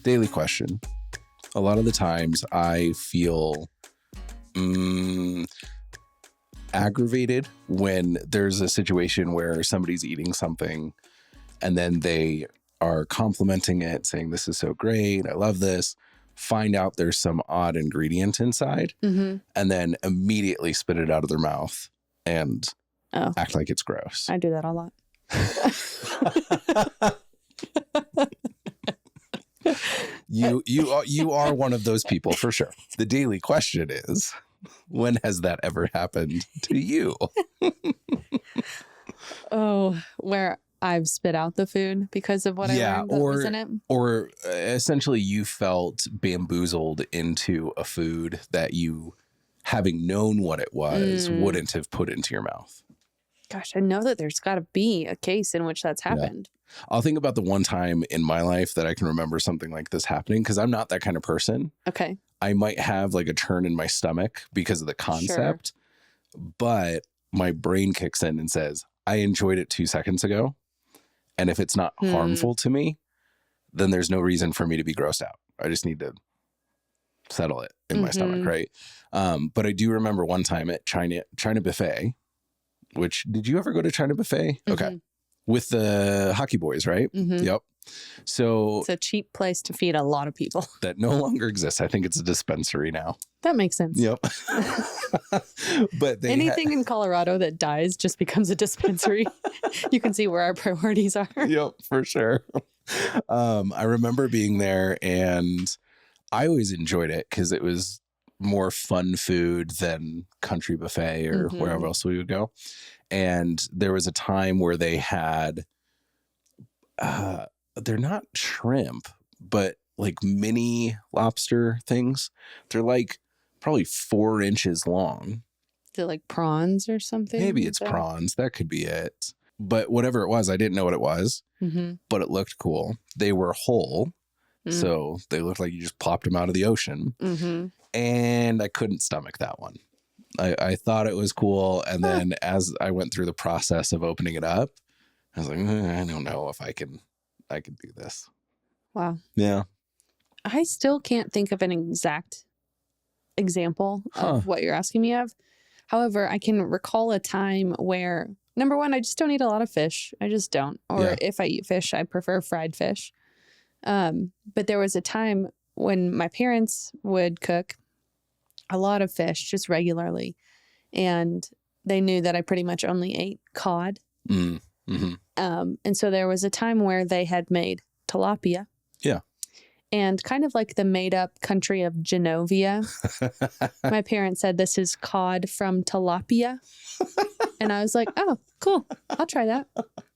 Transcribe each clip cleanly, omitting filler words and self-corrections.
Daily question. A lot of the times I feel aggravated when there's a situation where somebody's eating something and then they are complimenting it, saying, this is so great, I love this. Find out there's some odd ingredient inside, and then immediately spit it out of their mouth and act like it's gross. I do that a lot. You are one of those people for sure. The daily question is, when has that ever happened to you? Where I've spit out the food because of what I learned that was in it. Or essentially you felt bamboozled into a food that you, having known what it was, wouldn't have put into your mouth. Gosh, I know that there's got to be a case in which that's happened. Yeah. I'll think about the one time in my life that I can remember something like this happening, because I'm not that kind of person. Okay. I might have like a turn in my stomach because of the concept, but my brain kicks in and says, I enjoyed it 2 seconds ago. And if it's not harmful to me, then there's no reason for me to be grossed out. I just need to settle it in my stomach, right? But I do remember one time at China Buffet, which, did you ever go to China Buffet? Okay. With the hockey boys, right? Yep. So it's a cheap place to feed a lot of people. That no longer exists. I think it's a dispensary now. That makes sense. Yep. But anything in Colorado that dies just becomes a dispensary. You can see where our priorities are. Yep, for sure. I remember being there, and I always enjoyed it because it was more fun food than Country Buffet or wherever else we would go. And there was a time where they had, they're not shrimp, but like mini lobster things. They're like probably 4 inches long. Is it like prawns or something? Maybe it's prawns. That could be it. But whatever it was, I didn't know what it was, but it looked cool. They were whole. So they looked like you just popped them out of the ocean. And I couldn't stomach that one. I thought it was cool. And then as I went through the process of opening it up, I was like, I don't know if I can do this. Wow. Yeah. I still can't think of an exact example of what you're asking me of. However, I can recall a time where, number one, I just don't eat a lot of fish. I just don't. Or if I eat fish, I prefer fried fish. But there was a time when my parents would cook a lot of fish just regularly. And they knew that I pretty much only ate cod. And so there was a time where they had made tilapia. Yeah. And kind of like the made up country of Genovia. My parents said, this is cod from Tilapia. And I was like, oh, cool. I'll try that.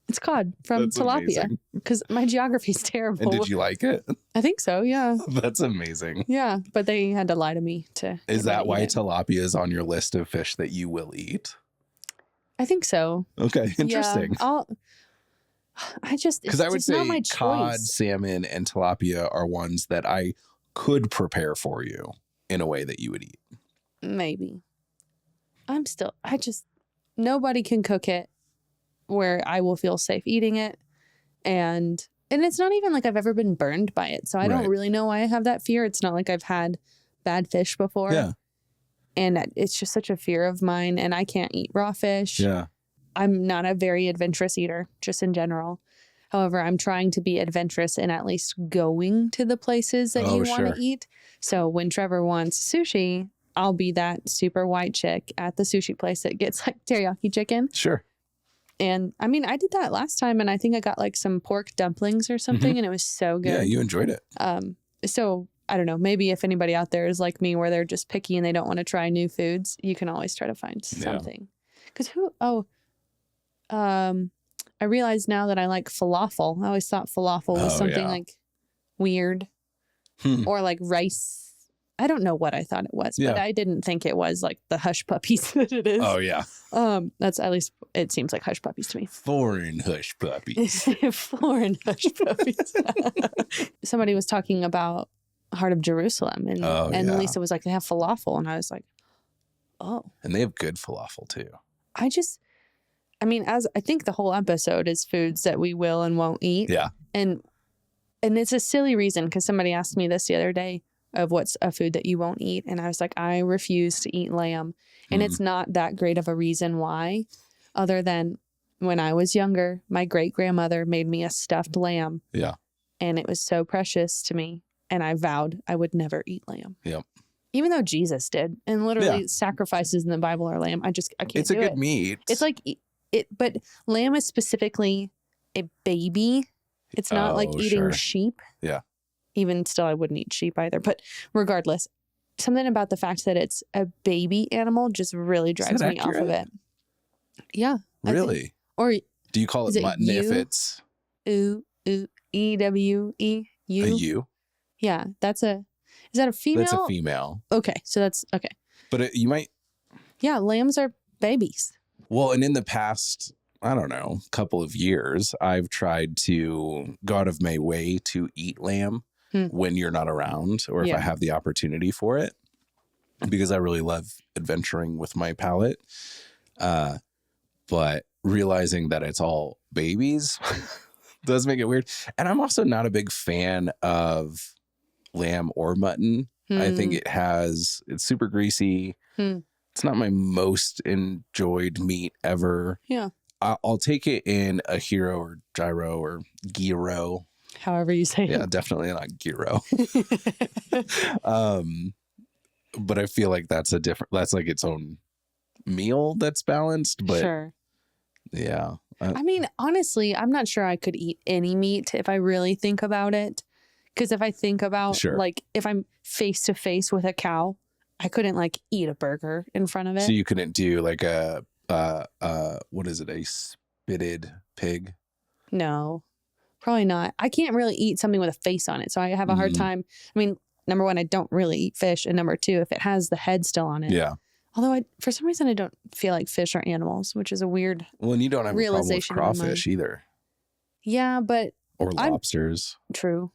It's cod from Tilapia. Because my geography is terrible. And did you like it? I think so, yeah. That's amazing. Yeah, but they had to lie to me to. Is that why tilapia is on your list of fish that you will eat? I think so. Okay, interesting. Yeah, because I would say cod, salmon, and tilapia are ones that I could prepare for you in a way that you would eat. Maybe. Nobody can cook it where I will feel safe eating it. And it's not even like I've ever been burned by it. So I don't really know why I have that fear. It's not like I've had bad fish before. Yeah. And it's just such a fear of mine. And I can't eat raw fish. Yeah. I'm not a very adventurous eater, just in general. However, I'm trying to be adventurous in at least going to the places that you want to eat. So when Trevor wants sushi, I'll be that super white chick at the sushi place that gets like teriyaki chicken. Sure. And I mean, I did that last time, and I think I got like some pork dumplings or something, and it was so good. Yeah, you enjoyed it. So I don't know, maybe if anybody out there is like me where they're just picky and they don't want to try new foods, you can always try to find something. Because I realize now that I like falafel. I always thought falafel was something like weird or like rice. I don't know what I thought it was, but I didn't think it was like the hush puppies that it is. Oh yeah. That's at least it seems like hush puppies to me. Foreign hush puppies. Foreign hush puppies. Somebody was talking about Heart of Jerusalem and Lisa was like, they have falafel, and I was like, oh. And they have good falafel too. I mean, as I think the whole episode is foods that we will and won't eat. Yeah. And and it's a silly reason because somebody asked me this the other day of what's a food that you won't eat. And I was like, I refuse to eat lamb. And it's not that great of a reason why, other than when I was younger, my great grandmother made me a stuffed lamb. Yeah. And it was so precious to me. And I vowed I would never eat lamb. Yep. Even though Jesus did. And literally sacrifices in the Bible are lamb. I can't do it. It's a good meat. It's like it, but lamb is specifically a baby. It's not like eating sheep. Yeah. Even still, I wouldn't eat sheep either. But regardless, something about the fact that it's a baby animal just really drives me off of it. Yeah. Really? Or do you call it mutton if it's E-W-E? You? A ewe? Yeah. Is that a female? That's a female. Okay. So that's okay. But you might. Yeah. Lambs are babies. Well, and in the past, I don't know, couple of years, I've tried to go out of my way to eat lamb when you're not around, or if I have the opportunity for it, because I really love adventuring with my palate. But realizing that it's all babies does make it weird. And I'm also not a big fan of lamb or mutton. I think it's super greasy. It's not my most enjoyed meat ever. Yeah. I'll take it in a hero or gyro or gyro. However you say it. Yeah, definitely not gyro. But I feel like that's like its own meal that's balanced. But sure. Yeah. I mean, honestly, I'm not sure I could eat any meat if I really think about it. Because if I think about like if I'm face to face with a cow, I couldn't like eat a burger in front of it. So you couldn't do like what is it? A spitted pig? No, probably not. I can't really eat something with a face on it. So I have a hard time. I mean, number one, I don't really eat fish. And number two, if it has the head still on it. Yeah. Although for some reason, I don't feel like fish are animals, which is a weird Well, and you don't have realization a problem with crawfish either. Yeah, but. Or lobsters. True.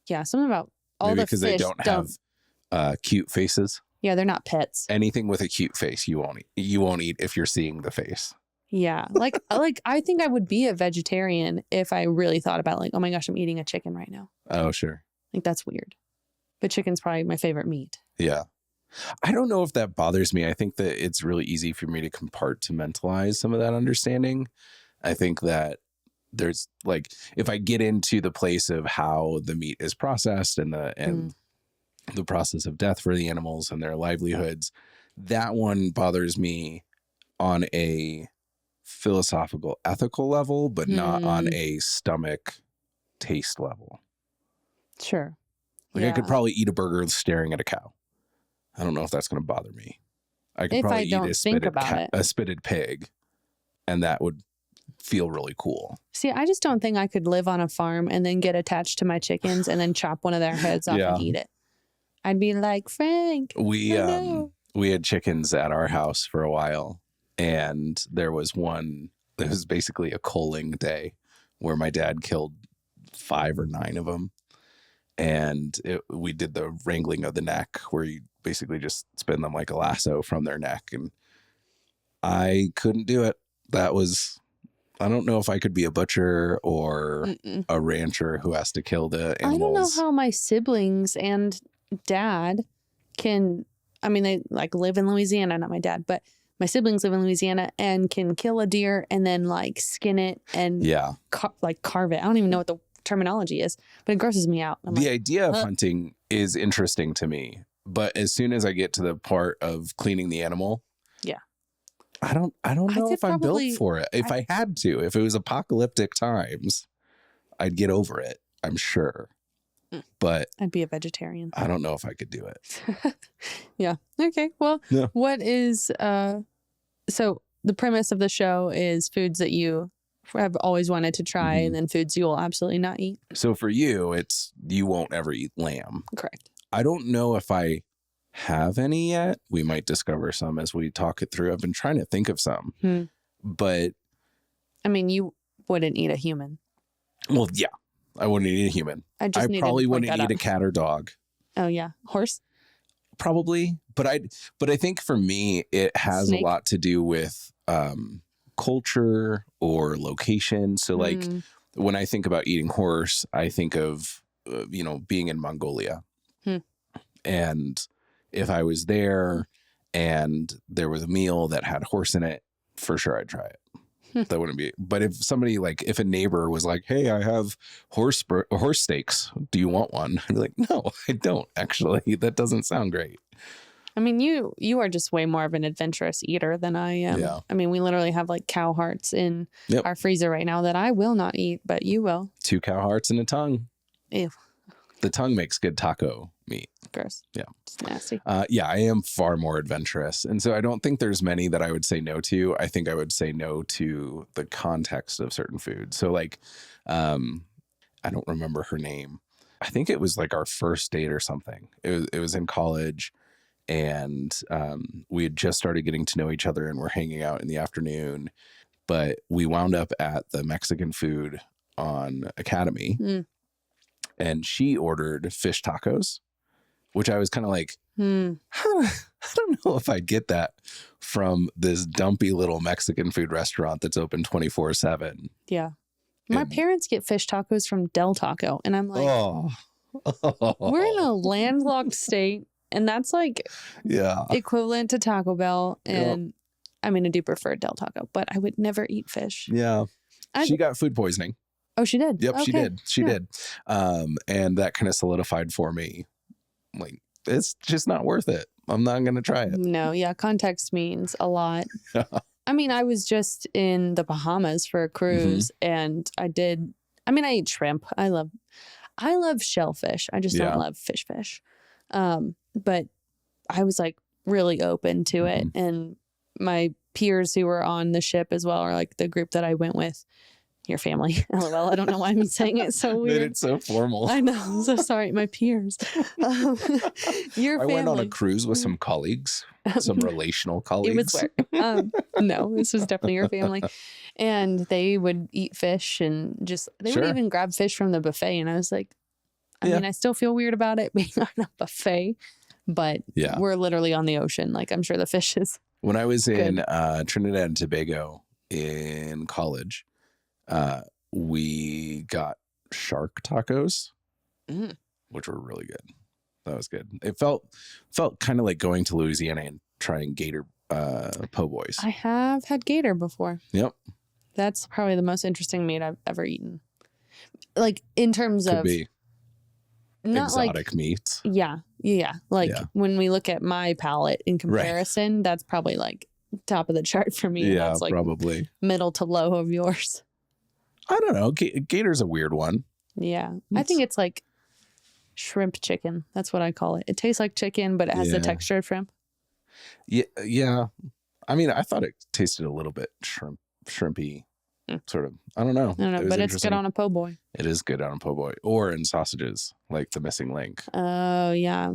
Yeah. Something about all Maybe the because fish they don't have cute faces. Yeah, they're not pets. Anything with a cute face, you won't eat. You won't eat if you're seeing the face. Yeah, like I think I would be a vegetarian if I really thought about like, oh my gosh, I'm eating a chicken right now. Oh, sure. Like that's weird. But chicken's probably my favorite meat. Yeah. I don't know if that bothers me. I think that it's really easy for me to compartmentalize some of that understanding. I think that there's like, if I get into the place of how the meat is processed and the process of death for the animals and their livelihoods, that one bothers me on a philosophical, ethical level, but not on a stomach taste level. Sure. Like I could probably eat a burger staring at a cow. I don't know if that's going to bother me. I could probably eat a spitted pig, and that would feel really cool. See, I just don't think I could live on a farm and then get attached to my chickens and then chop one of their heads off and eat it. I'd be like, Frank. We had chickens at our house for a while, and there was one that was basically a culling day where my dad killed 5 or 9 of them. And we did the wrangling of the neck where you basically just spin them like a lasso from their neck. And I couldn't do it. I don't know if I could be a butcher or a rancher who has to kill the animals. I don't know how my siblings and dad can, I mean, they like live in Louisiana, not my dad, but my siblings live in Louisiana and can kill a deer and then like skin it and carve it. I don't even know what the terminology is, but it grosses me out. The idea of hunting is interesting to me, but as soon as I get to the part of cleaning the animal, I don't know if I'm built for it. If I had to, if it was apocalyptic times, I'd get over it, I'm sure. But I'd be a vegetarian. I don't know if I could do it. Yeah. Okay. Well, what is so the premise of the show is foods that you have always wanted to try and then foods you will absolutely not eat. So for you, it's you won't ever eat lamb. Correct. I don't know if I have any yet. We might discover some as we talk it through. I've been trying to think of some, but I mean, you wouldn't eat a human. Well, yeah, I wouldn't eat a human. I probably wouldn't eat a cat or dog. Oh yeah, horse. Probably, but I think for me it has a lot to do with culture or location. So like when I think about eating horse, I think of being in Mongolia. Hmm. And if I was there and there was a meal that had horse in it, for sure I'd try it. That wouldn't be. But if somebody if a neighbor was like, "Hey, I have horse steaks. Do you want one?" I'd be like, "No, I don't actually. That doesn't sound great." I mean, you are just way more of an adventurous eater than I am. Yeah. I mean, we literally have like cow hearts in our freezer right now that I will not eat, but you will. 2 cow hearts and a tongue. Ew. The tongue makes good taco meat. Gross. Yeah. It's nasty. Yeah, I am far more adventurous. And so I don't think there's many that I would say no to. I think I would say no to the context of certain foods. So I don't remember her name. I think it was like our first date or something. It was in college, and we had just started getting to know each other and we're hanging out in the afternoon. But we wound up at the Mexican food on Academy. And she ordered fish tacos, which I was kind of like, I don't know if I'd get that from this dumpy little Mexican food restaurant that's open 24/7. Yeah. My parents get fish tacos from Del Taco. And I'm like, we're in a landlocked state. And that's like equivalent to Taco Bell. And I mean, I do prefer Del Taco, but I would never eat fish. Yeah. She got food poisoning. Oh, she did? Yep, okay. She did. And that kind of solidified for me, like, it's just not worth it. I'm not going to try it. No, yeah. Context means a lot. I mean, I was just in the Bahamas for a cruise and I ate shrimp. I love shellfish. I just don't love fish. But I was like really open to it. And my peers who were on the ship as well, or like the group that I went with, your family. LOL. I don't know why I'm saying it so weird. Made it so formal. I know. I'm so sorry. My peers. Your family. I went on a cruise with some colleagues, some relational colleagues. It was work. No, this was definitely your family. And they would eat fish and they would even grab fish from the buffet. And I was like, I mean, I still feel weird about it being on a buffet, but we're literally on the ocean. Like, I'm sure the fish is When I was in Trinidad and Tobago in college, we got shark tacos, which were really good. That was good. It felt kind of like going to Louisiana and trying gator po' boys. I have had gator before. Yep. That's probably the most interesting meat I've ever eaten. Like in terms Could of be not exotic meats. Yeah. Like when we look at my palate in comparison, that's probably like top of the chart for me. Yeah, that's like probably middle to low of yours. I don't know. Gator's a weird one. Yeah. I think it's like shrimp chicken. That's what I call it. It tastes like chicken, but it has the texture of shrimp. Yeah. I mean, I thought it tasted a little bit shrimpy, sort of. I don't know. But it's good on a po' boy. It is good on a po' boy or in sausages, like the Missing Link. Oh, yeah.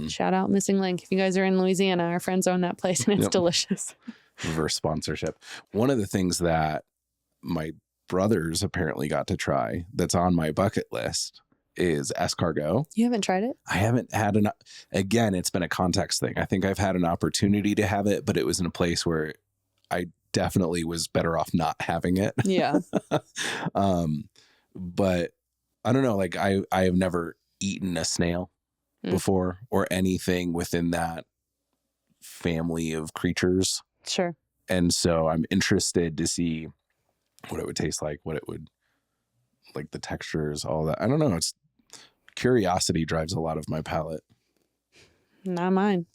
Shout out Missing Link. If you guys are in Louisiana, our friends own that place and it's delicious. Reverse sponsorship. One of the things that my brothers apparently got to try that's on my bucket list is escargot. You haven't tried it? I haven't had again, it's been a context thing. I think I've had an opportunity to have it, but it was in a place where I definitely was better off not having it. Yeah. But I don't know, like I have never eaten a snail before or anything within that family of creatures. Sure. And so I'm interested to see what it would taste like, what it would like, the textures, all that. I don't know. It's curiosity drives a lot of my palate. Not mine.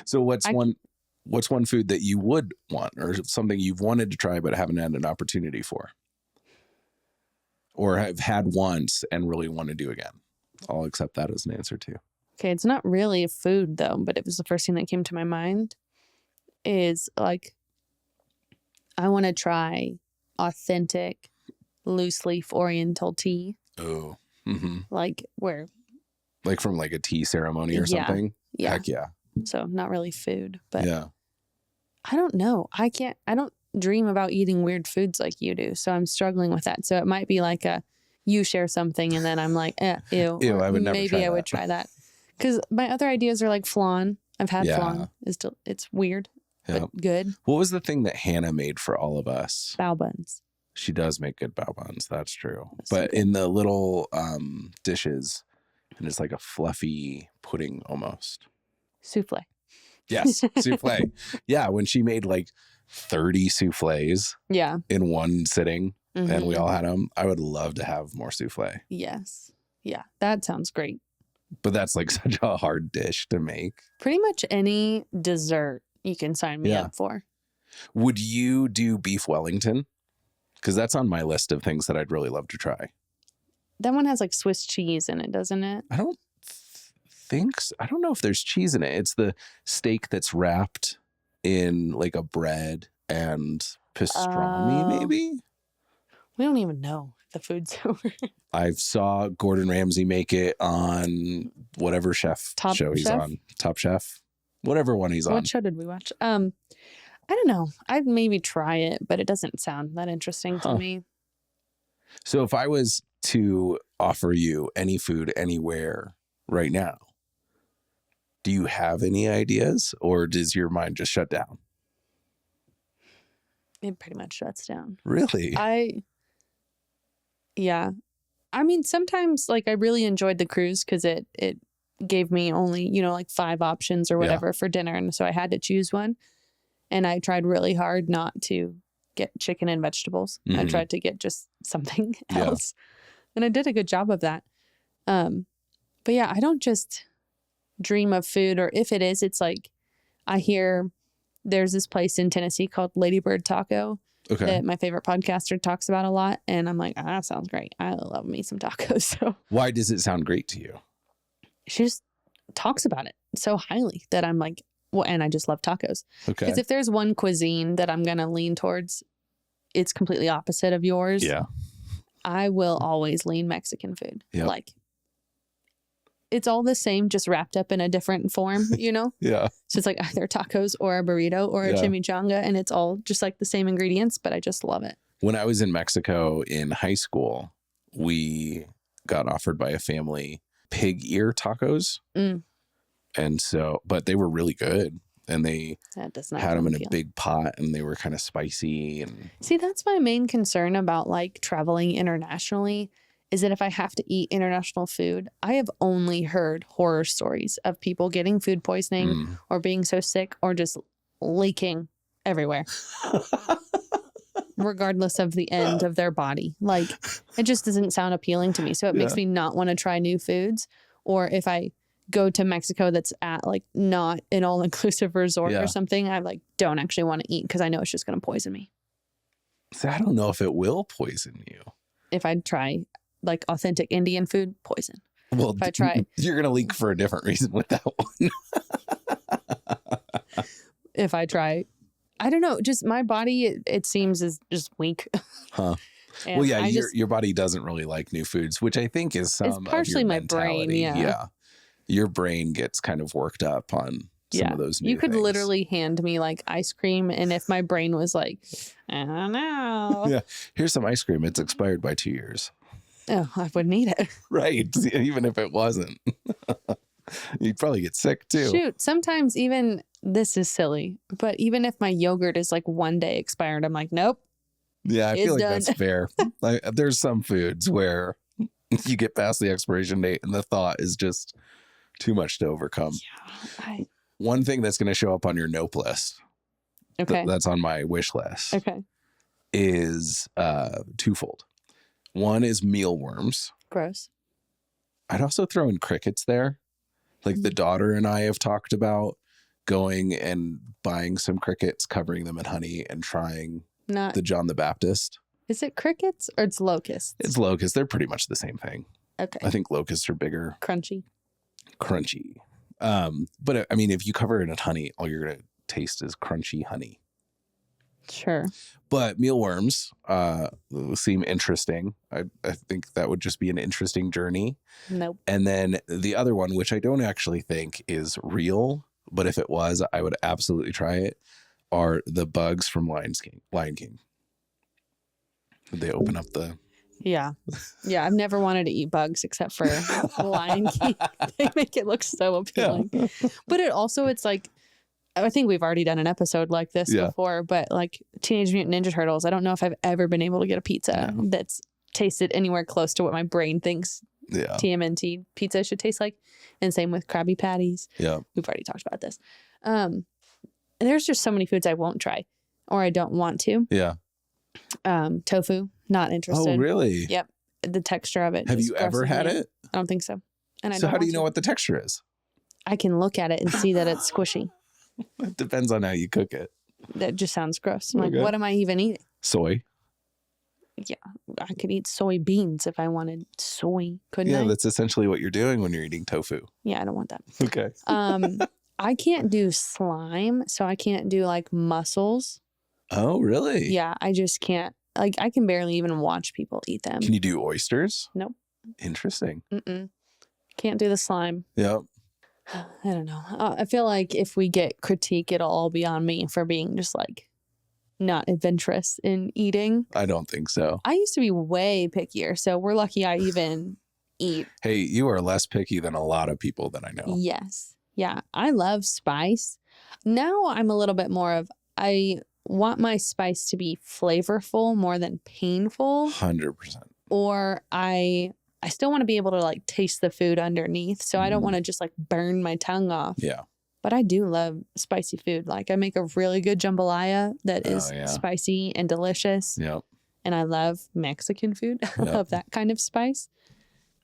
So what's one food that you would want, or something you've wanted to try but haven't had an opportunity for, or have had once and really want to do again? I'll accept that as an answer too. Okay, it's not really a food though, but it was the first thing that came to my mind. Is like, I want to try authentic loose leaf Oriental tea. Oh, like where? Like from like a tea ceremony or something. Yeah. Heck yeah. So not really food, but yeah. I don't know. I don't dream about eating weird foods like you do. So I'm struggling with that. So it might be like you share something and then I'm like, ew. Ew, I would never maybe try I that. would try that. Because my other ideas are like flan. I've had flan. It's weird, but good. What was the thing that Hannah made for all of us? Bao buns. She does make good bao buns. That's true. That's But so good. in the little dishes, and it's like a fluffy pudding almost. Souffle. Yes, souffle. Yeah, when she made like 30 souffles Yeah. in one sitting, and we Mhm. all had them, I would love to have more souffle. Yes. Yeah. That sounds great. But that's like such a hard dish to make. Pretty much any dessert you can sign me Yeah. up for. Would you do beef Wellington? Because that's on my list of things that I'd really love to try. That one has like Swiss cheese in it, doesn't it? I don't think so. I don't know if there's cheese in it. It's the steak that's wrapped in like a bread and pastrami, maybe? We don't even know if the food's over. I saw Gordon Ramsay make it on whatever Top show he's Chef? on. Top Chef? Whatever one he's on. What show did we watch? I don't know. I'd maybe try it, but it doesn't sound that interesting to me. So if I was to offer you any food anywhere right now, do you have any ideas, or does your mind just shut down? It pretty much shuts down. Really? Yeah. I mean, sometimes like I really enjoyed the cruise because it gave me only, like 5 options or whatever for dinner. And so I had to choose one. And I tried really hard not to get chicken and vegetables. I Mhm. tried to get just something Yeah. else. And I did a good job of that. But yeah, I don't just dream of food, or if it is, it's like I hear there's this place in Tennessee called Ladybird Taco Okay. that my favorite podcaster talks about a lot. And I'm like, that sounds great. I love me some tacos. So Why does it sound great to you? she just talks about it so highly that I'm like, well, and I just love tacos. Okay. Because if there's one cuisine that I'm going to lean towards, it's completely opposite of yours. Yeah. I will always lean Mexican food. Yep. Like, it's all the same, just wrapped up in a different form, Yeah. So it's like either tacos or a burrito or a Yeah. chimichanga, and it's all just like the same ingredients, but I just love it. When I was in Mexico in high school, we got offered by a family pig ear tacos. Mm. And so, but they were really good. And they That does not had them in a appeal. big pot, and they were kind of spicy. And See, that's my main concern about like traveling internationally is that if I have to eat international food, I have only heard horror stories of people getting food poisoning Mm. or being so sick or just leaking everywhere, regardless of the end of their body. Like, it just doesn't sound appealing to me. So it makes me not want to try new foods. Or if I go to Mexico that's at like not an all-inclusive resort Yeah. or something, I like don't actually want to eat because I know it's just going to poison me. See, I don't know if it will poison you. If I try like authentic Indian food, poison. Well, If I try- you're going to leak for a different reason with that one. If I try, I don't know, just my body, it seems is just weak. Huh. And Well, yeah, I your body doesn't really like new foods, which I think is some of partially your my brain, mentality. yeah. Your brain gets kind of worked up on some of those new you could things. literally hand me like ice cream, and if my brain was like, I don't know, Yeah. Here's some ice cream. It's expired by 2 years. oh, I wouldn't eat it. Right. Even if it wasn't. You'd probably get sick too. Shoot, sometimes even, this is silly, but even if my yogurt is like 1 day expired, I'm like, nope. Yeah, I It's feel like done. that's fair. There's some foods where you get past the expiration date and the thought is just too much to overcome. I, One thing that's going to show up on your nope list, okay. that's on my wish list, Okay. is twofold. One is mealworms. Gross. I'd also throw in crickets there. Like the daughter and I have talked about going and buying some crickets, covering them in honey, and trying Not, the John the Baptist. is it crickets or it's locusts? It's locusts. They're pretty much the same thing. Okay. I think locusts are bigger, Crunchy. crunchy. But I mean, if you cover it in honey, all you're going to taste is crunchy honey. Sure. But mealworms seem interesting. I think that would just be an interesting journey. Nope. And then the other one, which I don't actually think is real, but if it was, I would absolutely try it, are the bugs from Lion King. They open up the... Yeah. Yeah. I've never wanted to eat bugs except for Lion King. They make it look so appealing. But it's like, I think we've already done an episode like this before, but like Teenage Mutant Ninja Turtles, I don't know if I've ever been able to get a pizza that's tasted anywhere close to what my brain thinks TMNT pizza should taste like. And same with Krabby Patties. Yeah. We've already talked about this. And there's just so many foods I won't try or I don't want to. Yeah. Tofu, not interested. Oh, really? Yep. The texture of it. Have you ever had it? I don't think so. And so how do you know what the texture is? I can look at it and see that it's squishy. It depends on how you cook it. That just sounds gross. I'm like, what am I even eating? Soy. Yeah, I could eat soybeans if I wanted soy, couldn't I? Yeah, that's essentially what you're doing when you're eating tofu. Yeah, I don't want that. Okay. I can't do slime, so I can't do like mussels. Oh, really? Yeah, I just can't. Like, I can barely even watch people eat them. Can you do oysters? Nope. Interesting. Can't do the slime. Yep. I don't know. I feel like if we get critique, it'll all be on me for being just like not adventurous in eating. I don't think so. I used to be way pickier, so we're lucky I even eat. Hey, you are less picky than a lot of people that I know. Yes. Yeah. I love spice. Now I'm a little bit more of, I want my spice to be flavorful more than painful. 100%. Or I still want to be able to like taste the food underneath. So I don't want to just like burn my tongue off. Yeah. But I do love spicy food. Like I make a really good jambalaya that is spicy and delicious. Yep. And I love Mexican food. I love that kind of spice.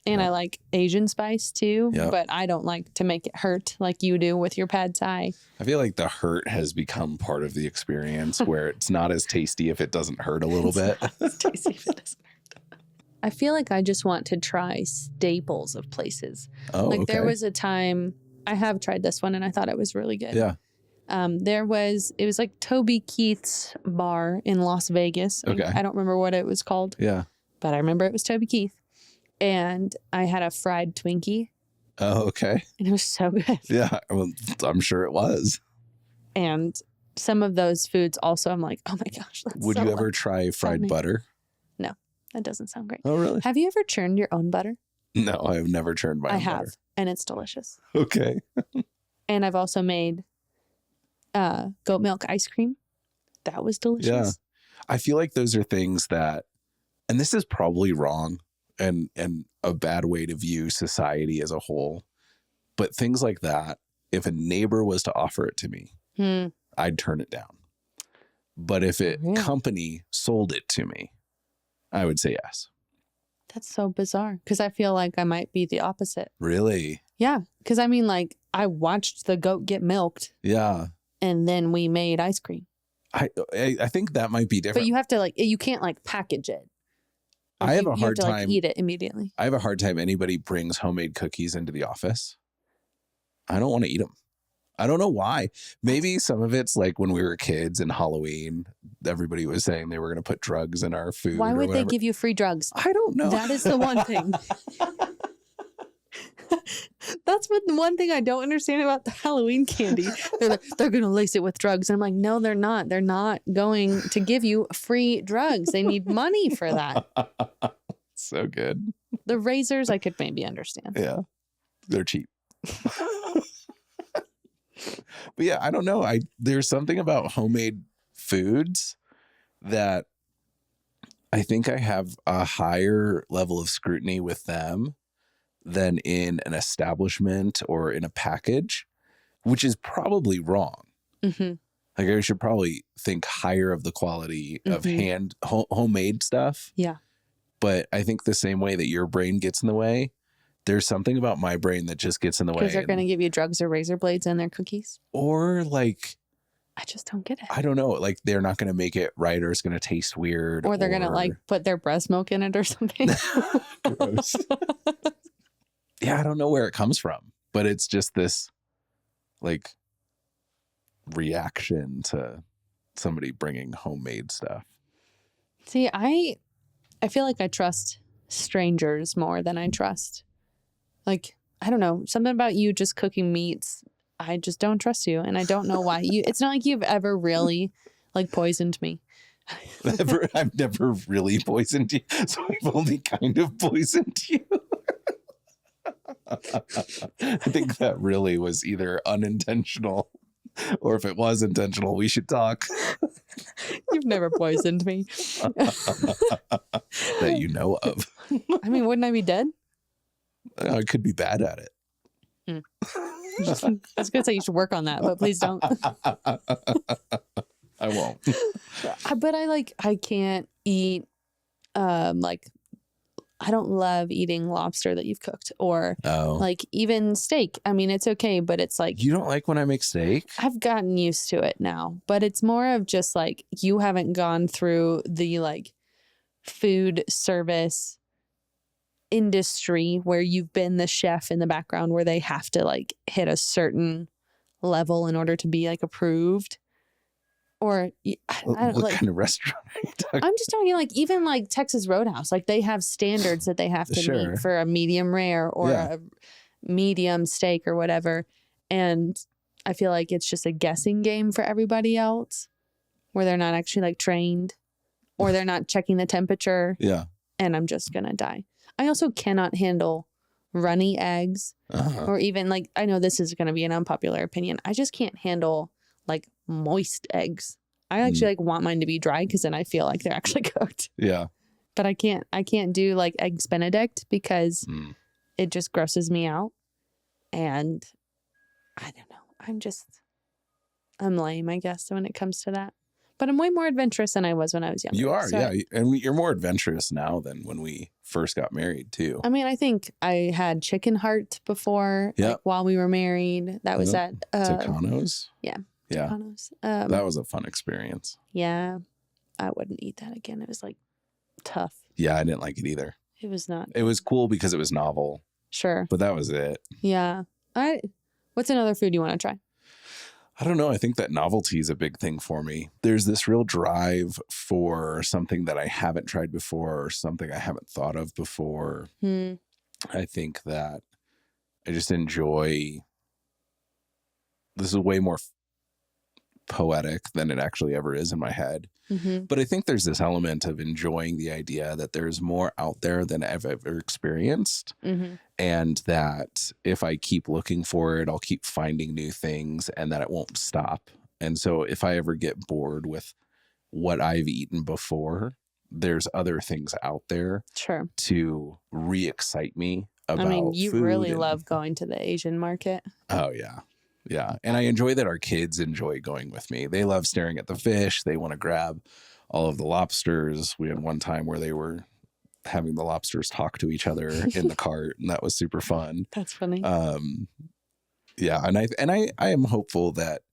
And I like Asian spice too. Yep. But I don't like to make it hurt like you do with your pad thai. I feel like the hurt has become part of the experience where it's not as tasty if it doesn't hurt a little bit. It's tasty if it doesn't hurt. I feel like I just want to try staples of places. Oh, like okay. there was a time, I have tried this one and I thought it was really good. Yeah. It was like Toby Keith's bar in Las Vegas. Okay. I don't remember what it was called. Yeah. But I remember it was Toby Keith. And I had a fried Twinkie. Oh, okay. And it was so good. Yeah. Well, I'm sure it was. And some of those foods also, I'm like, oh my gosh. That's Would you ever try fried butter? No, that doesn't sound great. Oh, really? Have you ever churned your own butter? No, I've never churned my own butter. I have, and it's delicious. Okay. And I've also made goat milk ice cream. That was delicious. Yeah. I feel like those are things that, and this is probably wrong and a bad way to view society as a whole, but things like that, if a neighbor was to offer it to me, I'd turn it down. But if a company sold it to me, I would say yes. That's so bizarre because I feel like I might be the opposite. Really? Yeah. Because I mean, like, I watched the goat get milked. Yeah. And then we made ice cream. I think that might be different. But you have to, like, you can't, like, package it. Like, I have a hard time. Like, eat it immediately. I have a hard time anybody brings homemade cookies into the office. I don't want to eat them. I don't know why. Maybe some of it's like when we were kids and Halloween, everybody was saying they were going to put drugs in our food. Why would they give you free drugs? I don't know. That is the one thing. That's the one thing I don't understand about the Halloween candy. They're like, they're going to lace it with drugs. And I'm like, no, they're not. They're not going to give you free drugs. They need money for that. So good. The razors, I could maybe understand. Yeah. They're cheap. But yeah, I don't know. There's something about homemade foods that I think I have a higher level of scrutiny with them than in an establishment or in a package, which is probably wrong. Mm-hmm. Like I should probably think higher of the quality of homemade stuff. Yeah. But I think the same way that your brain gets in the way, there's something about my brain that just gets in the way. Because they're going to give you drugs or razor blades in their cookies? Or like... I just don't get it. I don't know. Like they're not going to make it right or it's going to taste weird. Or they're going to like put their breast milk in it or something. Gross. Yeah, I don't know where it comes from. But it's just this like reaction to somebody bringing homemade stuff. See, I feel like I trust strangers more than I trust. Like, I don't know, something about you just cooking meats. I just don't trust you. And I don't know why. It's not like you've ever really like poisoned me. I've never really poisoned you. So I've only kind of poisoned you. I think that really was either unintentional Or if it was intentional, we should talk. You've never poisoned me. That you know of. I mean, wouldn't I be dead? I could be bad at it. I was going to say you should work on that, but please don't. I won't. But I can't eat, I don't love eating lobster that you've cooked or like even steak. I mean, it's okay, but it's like. You don't like when I make steak? I've gotten used to it now, but it's more of just like you haven't gone through the like food service industry where you've been the chef in the background where they have to like hit a certain level in order to be like approved. Or I don't what like, kind of restaurant are you talking? I'm just talking like even like Texas Roadhouse, like they have standards that they have to meet for a medium rare or a medium steak or whatever. And I feel like it's just a guessing game for everybody else where they're not actually like trained or they're not checking the temperature. Yeah. And I'm just going to die. I also cannot handle runny eggs or even like, I know this is going to be an unpopular opinion. I just can't handle like moist eggs. I actually like want mine to be dry because then I feel like they're actually cooked. Yeah. But I can't do like eggs Benedict because it just grosses me out. And I don't know. I'm lame, I guess, when it comes to that. But I'm way more adventurous than I was when I was younger. You are, yeah. And you're more adventurous now than when we first got married, too. I mean, I think I had chicken heart before, like while we were married. That was at Tucanos. Yeah. Yeah. Tucanos. That was a fun experience. Yeah. I wouldn't eat that again. It was like tough. Yeah, I didn't like it either. It was not. It was cool because it was novel. Sure. But that was it. Yeah. What's another food you want to try? I don't know. I think that novelty is a big thing for me. There's this real drive for something that I haven't tried before or something I haven't thought of before. I think that I just enjoy. This is way more poetic than it actually ever is in my head. But I think there's this element of enjoying the idea that there's more out there than I've ever experienced. And that if I keep looking for it, I'll keep finding new things and that it won't stop. And so if I ever get bored with what I've eaten before, there's other things out there to re-excite me about I mean, you food really love going to the Asian market. Oh, yeah. Yeah. And I enjoy that our kids enjoy going with me. They love staring at the fish. They want to grab all of the lobsters. We had one time where they were having the lobsters talk to each other in the cart, and that was super fun. That's funny. Yeah. And I am hopeful that,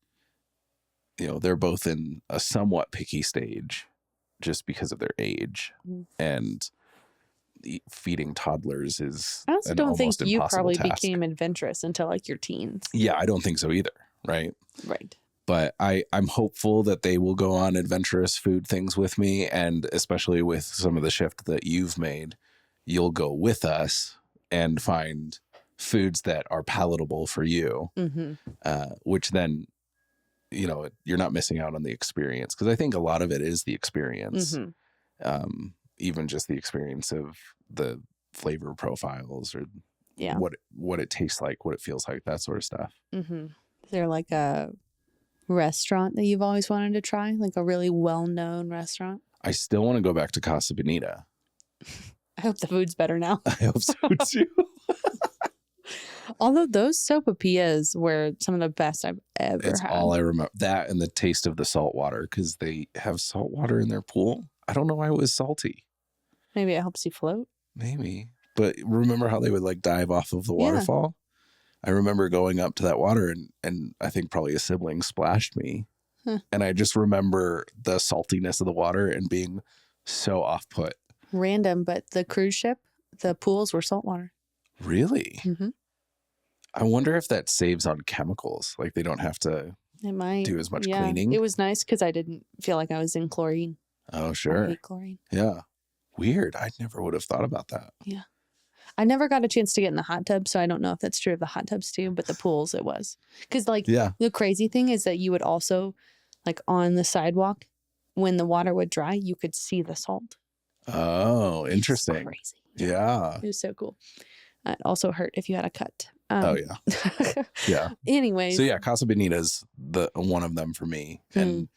you know, they're both in a somewhat picky stage just because of their age. And feeding toddlers is I also don't think you probably task. Became adventurous until like your teens. Yeah, I don't think so either. Right. But I'm hopeful that they will go on adventurous food things with me. And especially with some of the shift that you've made, you'll go with us and find foods that are palatable for you, which then, you know, you're not missing out on the experience. Because I think a lot of it is the experience. Even just the experience of the flavor profiles or what it tastes like, what it feels like, that sort of stuff. Is there like a restaurant that you've always wanted to try? Like a really well-known restaurant? I still want to go back to Casa Bonita. I hope the food's better now. I hope so too. Although those sopapillas were some of the best I've ever had. It's all I remember. That and the taste of the salt water, because they have salt water in their pool. I don't know why it was salty. Maybe it helps you float. Maybe. But remember how they would like dive off of the waterfall? I remember going up to that water and I think probably a sibling splashed me. And I just remember the saltiness of the water and being so off put. Random, but the cruise ship, the pools were saltwater. Really? I wonder if that saves on chemicals. Like they don't have to do as much cleaning. It was nice because I didn't feel like I was in chlorine. Oh, sure. I hate chlorine. Yeah. Weird. I never would have thought about that. Yeah. I never got a chance to get in the hot tub, so I don't know if that's true of the hot tubs too, but the pools it was. Because like the crazy thing is that you would also, like on the sidewalk, when the water would dry, you could see the salt. Oh, interesting. Crazy. Yeah. It was so cool. It also hurt if you had a cut Oh yeah. Yeah. Anyways. So yeah, Casa Bonita's one of them for me. And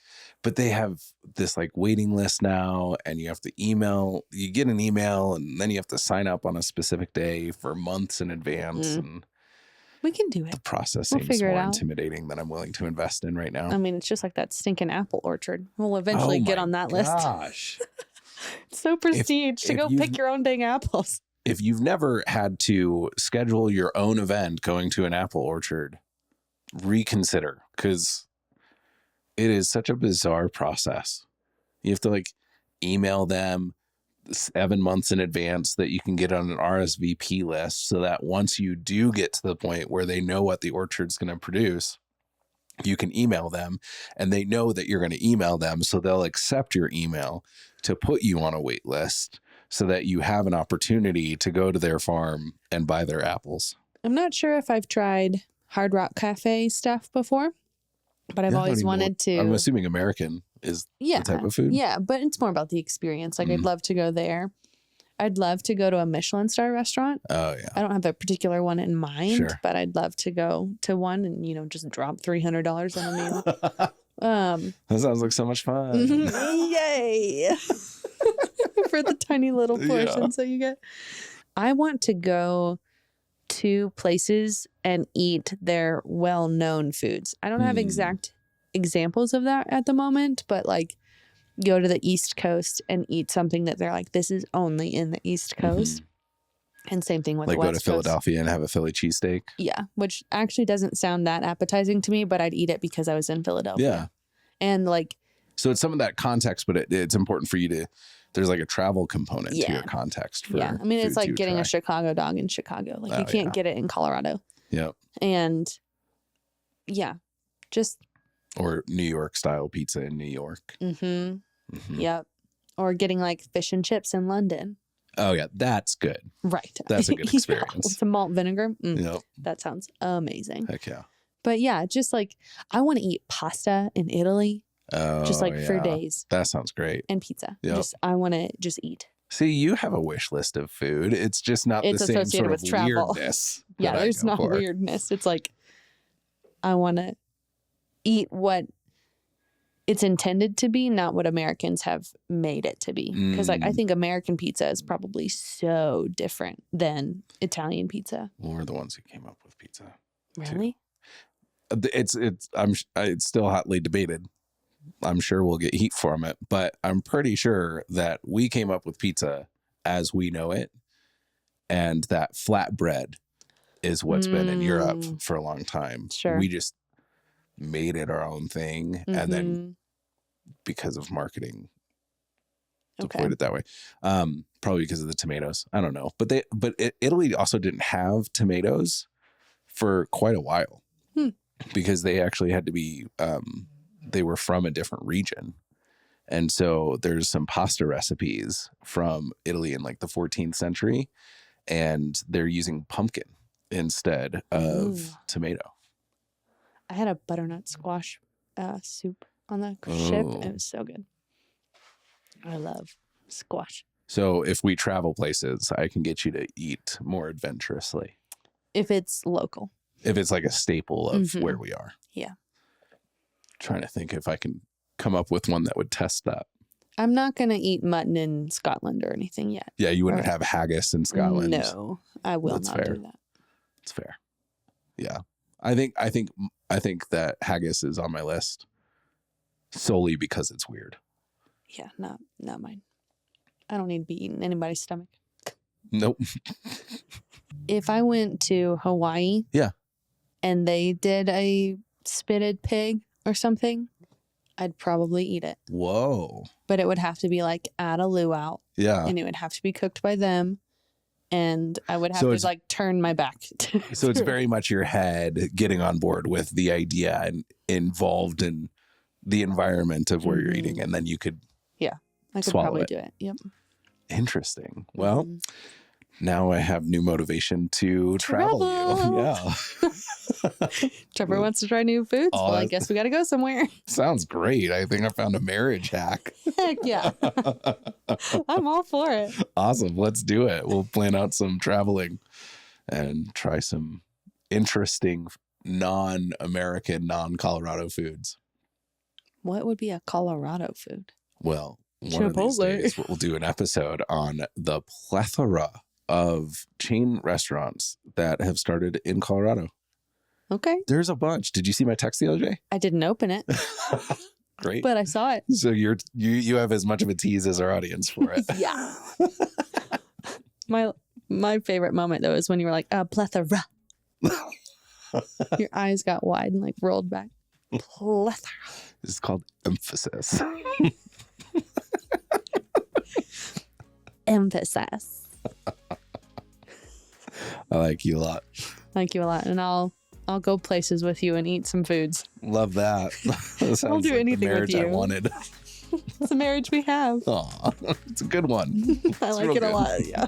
but they have this like waiting list now, and you have to you get an email, and then you have to sign up on a specific day for months in advance. And we can do it. The process seems more intimidating than I'm willing to invest in right now. I mean, it's just like that stinking apple orchard. We'll eventually get on that list. Gosh. It's so prestige to go pick your own dang apples. If you've never had to schedule your own event going to an apple orchard, reconsider, because it is such a bizarre process. You have to like email them 7 months in advance that you can get on an RSVP list, so that once you do get to the point where they know what the orchard's going to produce, you can email them, and they know that you're going to email them, so they'll accept your email to put you on a wait list so that you have an opportunity to go to their farm and buy their apples. I'm not sure if I've tried Hard Rock Cafe stuff before, but I've always wanted to. I'm assuming American is the type of food. Yeah, but it's more about the experience. Like, I'd love to go there. I'd love to go to a Michelin star restaurant. Oh, yeah. I don't have a particular one in mind, but I'd love to go to one and, just drop $300 on a meal. That sounds like so much fun. Yay! For the tiny little portions that you get. I want to go to places and eat their well-known foods. I don't have exact examples of that at the moment, but like go to the East Coast and eat something that they're like, this is only in the East Coast. And same thing with like the West go to Philadelphia and have a Philly cheesesteak. Yeah, which actually doesn't sound that appetizing to me, but I'd eat it because I was in Philadelphia. Yeah. And like, so it's some of that context, but it's important for you to, there's like a travel component to your context. For I mean, it's like getting a Chicago dog in Chicago. Like you can't get it in Colorado. Yep. And just. Or New York style pizza in New York. Yep. Or getting like fish and chips in London. Oh yeah, that's good. Right. That's a good experience. With some malt vinegar. Yep. That sounds amazing. Heck yeah. But yeah, just like I want to eat pasta in Italy. Oh, just like for days. That sounds great. And pizza. Yep. I want to just eat. See, you have a wish list of food. It's just not the same sort of travel. Weirdness. Yeah, there's not weirdness. It's like I want to eat what it's intended to be, not what Americans have made it to be. Because like I think American pizza is probably so different than Italian pizza. Well, we're the ones who came up with pizza. Really? Too. It's still hotly debated. I'm sure we'll get heat from it, but I'm pretty sure that we came up with pizza as we know it, and that flatbread is what's been in Europe for a long time. Sure. We just made it our own thing, and then because of marketing deployed it that way. Probably because of the tomatoes. I don't know, but Italy also didn't have tomatoes for quite a while because they actually had to be they were from a different region. And so there's some pasta recipes from Italy in like the 14th century, and they're using pumpkin instead of tomato. I had a butternut squash soup on the ship. It was so good. I love squash. So if we travel places, I can get you to eat more adventurously. If it's local. If it's like a staple of where we are. Yeah. Trying to think if I can come up with one that would test that. I'm not going to eat mutton in Scotland or anything yet. Yeah, you wouldn't have haggis in Scotland. No, I will not do that. It's fair. Yeah. I think that haggis is on my list solely because it's weird. Yeah, not mine. I don't need to be eating anybody's stomach. Nope. If I went to Hawaii, and they did a spitted pig or something, I'd probably eat it. Whoa. But it would have to be like at a luau. Yeah. And it would have to be cooked by them. And I would have to like turn my back. So it's very much your head getting on board with the idea and involved in the environment of where you're eating. And then you could I could probably do it. Yep. Interesting. Well, now I have new motivation to travel you. Yeah. Trevor wants to try new foods. Well, I guess we got to go somewhere. Sounds great. I think I found a marriage hack. Heck yeah. I'm all for it. Awesome. Let's do it. We'll plan out some traveling and try some interesting non-American, non-Colorado foods. What would be a Colorado food? Well, one of these days we'll do an episode on the plethora of chain restaurants that have started in Colorado. Okay. There's a bunch. Did you see my text the other day? I didn't open it. Great. But I saw it. So you have as much of a tease as our audience for it. Yeah. My favorite moment though is when you were like, plethora. Your eyes got wide and like rolled back. Plethora. This is called emphasis. Emphasis. I like you a lot. Thank you a lot. And I'll go places with you and eat some foods. Love that. That I'll do like anything the marriage with you. I wanted. It's a marriage we have. Aw, it's a good one. I like real it a good. lot. Yeah.